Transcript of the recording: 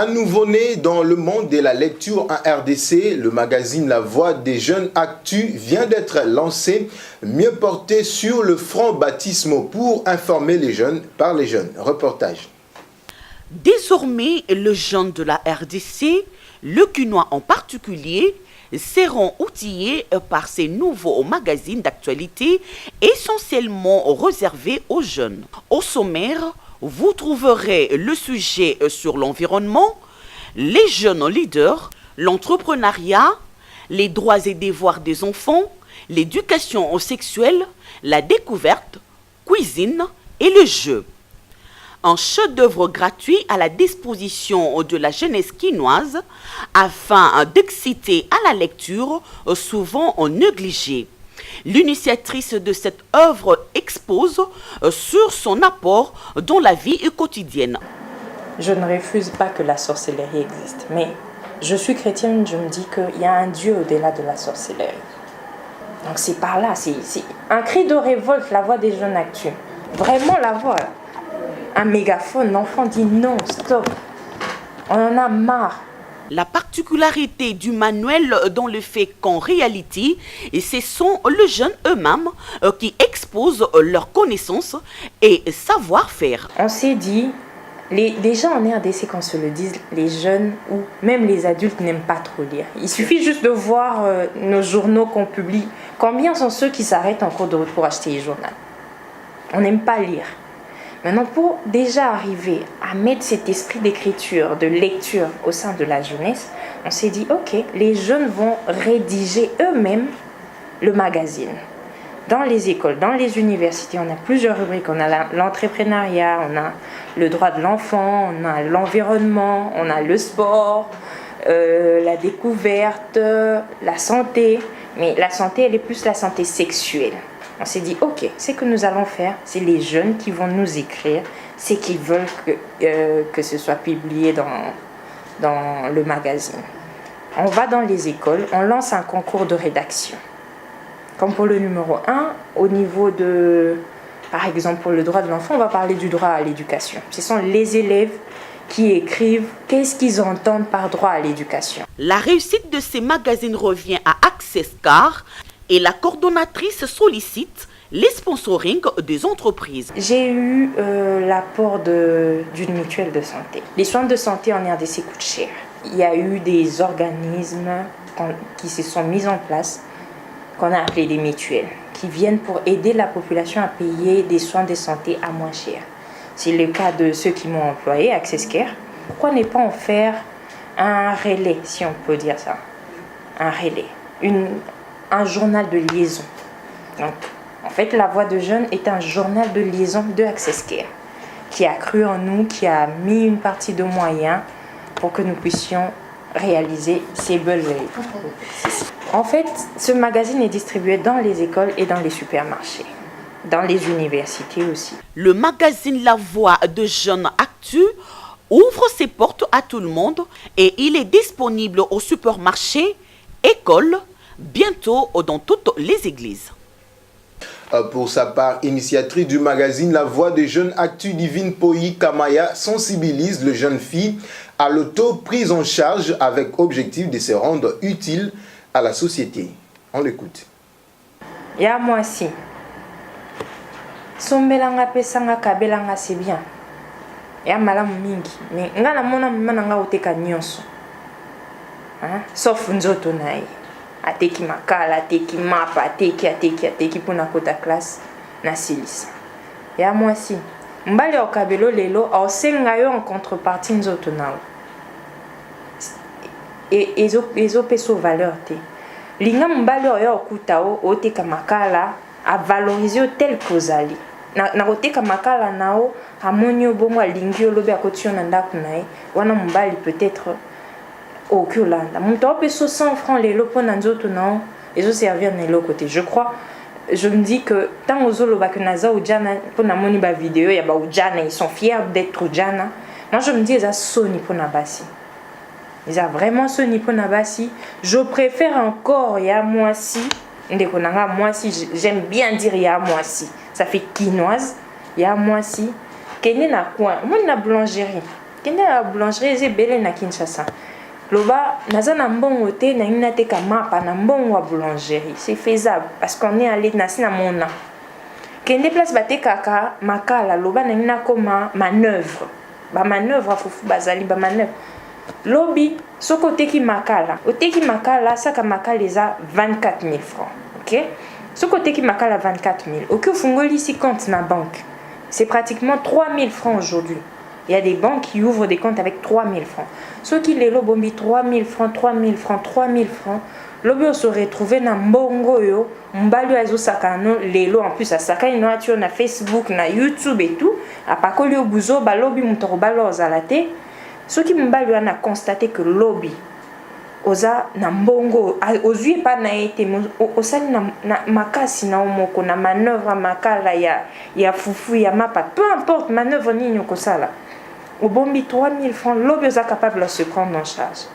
Un nouveau-né dans le monde de la lecture en RDC, le magazine La Voix des Jeunes Actu vient d'être lancé, mieux porté sur le front baptismaux pour informer les jeunes par les jeunes. Reportage. Désormais, les jeunes de la RDC, le Quinois en particulier, seront outillés par ces nouveaux magazines d'actualité essentiellement réservés aux jeunes. Au sommaire, vous trouverez le sujet sur l'environnement, les jeunes leaders, l'entrepreneuriat, les droits et devoirs des enfants, l'éducation sexuelle, la découverte, cuisine et le jeu. Un chef-d'œuvre gratuit à la disposition de la jeunesse quinoise afin d'exciter à la lecture, souvent négligée. L'initiatrice de cette œuvre expose sur son apport dans la vie quotidienne. Je ne refuse pas que la sorcellerie existe, mais je suis chrétienne, je me dis qu'il y a un Dieu au-delà de la sorcellerie. Donc c'est par là, c'est un cri de révolte, la voix des jeunes actus. Vraiment la voix. Un mégaphone, l'enfant dit non, stop. On en a marre. La particularité du manuel dans le fait qu'en réalité, ce sont les jeunes eux-mêmes qui exposent leurs connaissances et savoir-faire. On s'est dit, les gens en RDC, qu'on se le dise, les jeunes ou même les adultes n'aiment pas trop lire. Il suffit juste de voir nos journaux qu'on publie. Combien sont ceux qui s'arrêtent en cours de route pour acheter les journaux? On n'aime pas lire. Maintenant, pour déjà arriver à mettre cet esprit d'écriture, de lecture au sein de la jeunesse, on s'est dit, ok, les jeunes vont rédiger eux-mêmes le magazine. Dans les écoles, dans les universités, on a plusieurs rubriques. On a l'entrepreneuriat, on a le droit de l'enfant, on a l'environnement, on a le sport, la découverte, la santé. Mais la santé, elle est plus la santé sexuelle. On s'est dit, ok, ce que nous allons faire, c'est les jeunes qui vont nous écrire, c'est qu'ils veulent que ce soit publié dans le magazine. On va dans les écoles, on lance un concours de rédaction. Comme pour le numéro 1, au niveau de, par exemple, pour le droit de l'enfant, on va parler du droit à l'éducation. Ce sont les élèves qui écrivent qu'est-ce qu'ils entendent par droit à l'éducation. La réussite de ces magazines revient à Access Car, et la coordonnatrice sollicite les sponsorings des entreprises. J'ai eu l'apport d'une mutuelle de santé. Les soins de santé en RDC coûtent cher. Il y a eu des organismes qui se sont mis en place, qu'on a appelés des mutuelles, qui viennent pour aider la population à payer des soins de santé à moins cher. C'est le cas de ceux qui m'ont employé, Access Care. Pourquoi ne pas en faire un relais, si on peut dire ça? Un relais. Un journal de liaison. Donc, en fait, La Voix de Jeunes est un journal de liaison de Access Care qui a cru en nous, qui a mis une partie de moyens pour que nous puissions réaliser ces besoins. En fait, ce magazine est distribué dans les écoles et dans les supermarchés, dans les universités aussi. Le magazine La Voix de Jeunes Actu ouvre ses portes à tout le monde et il est disponible au supermarché, écoles, bientôt dans toutes les églises. Pour sa part, initiatrice du magazine La Voix des Jeunes Actu, Divine Poyi Kamaya sensibilise les jeunes filles à l'auto-prise en charge avec objectif de se rendre utiles à la société. On l'écoute. Ya moi si. Sombelanga pesanga kabelanga c'est bien. Ya malamu mingi. Mais ngana mona mananga oteka nyonso. Sauf nzoto nae. Ateki makala, ateki mapa, ateki pona kota classe na silisa. Ya moi si. Mbali okabelo lelo osenga yo en contrepartie nzoto nao. Ezo peso valeur te. Linga mbali oyo okuta o oteka makala a valoriser tel kozali. Na oteka makala nao amoni obongo alingi olobi akotio na ndako nae. Wana mbali peut-être au Kulanda. Mon top est 100 francs les lots pour nanzoto non et je servir dans l'autre côté. Je crois, je me dis que tant aux olo bakenaza ou jana pour na moni ba vidéo ya ba ou jana ils sont fiers d'être jana. Moi je me dis ils a Sony pour nabasi. Ils a vraiment Sony pour nabasi. Je préfère encore ya moi si ndeko nanga moi si j'aime bien dire ya moi si. Ça fait quinoise ya moi si. Kene na coin, moi na boulangerie. kende la boulangerie eze bele na Kinshasa loba naza na mbongo te na ngina te ka mapa na mbongo wa boulangerie c'est faisable parce qu'on est allé na sina mona kende place bate kaka makala loba na ngina koma manœuvre ba manœuvre fufu bazali ba manœuvre lobi soko teki makala oteki makala saka makala eza 24 000 francs OK soko teki makala 24 000 OK fungoli si compte na banque c'est pratiquement 3 000 francs aujourd'hui. Il y a des banques qui ouvrent des comptes avec 3 000 francs. Ceux qui les lobombi 3 000 francs, 3 000 francs, 3 000 francs, l'obio se retrouver dans mbongo yo, mbalo azo sakano lelo en plus à saka ino atio na Facebook, na YouTube et tout, à pakoli obuzo ba lobi mutoro balo ozalate. Ceux qui mbalo a constaté que lobby oza na mbongo ozui pa na été osali na makasi na omoko na manœuvre makala ya fufu ya mapa peu importe manœuvre nini okosala au bombi 3 000 francs l'obio za capable de se prendre en charge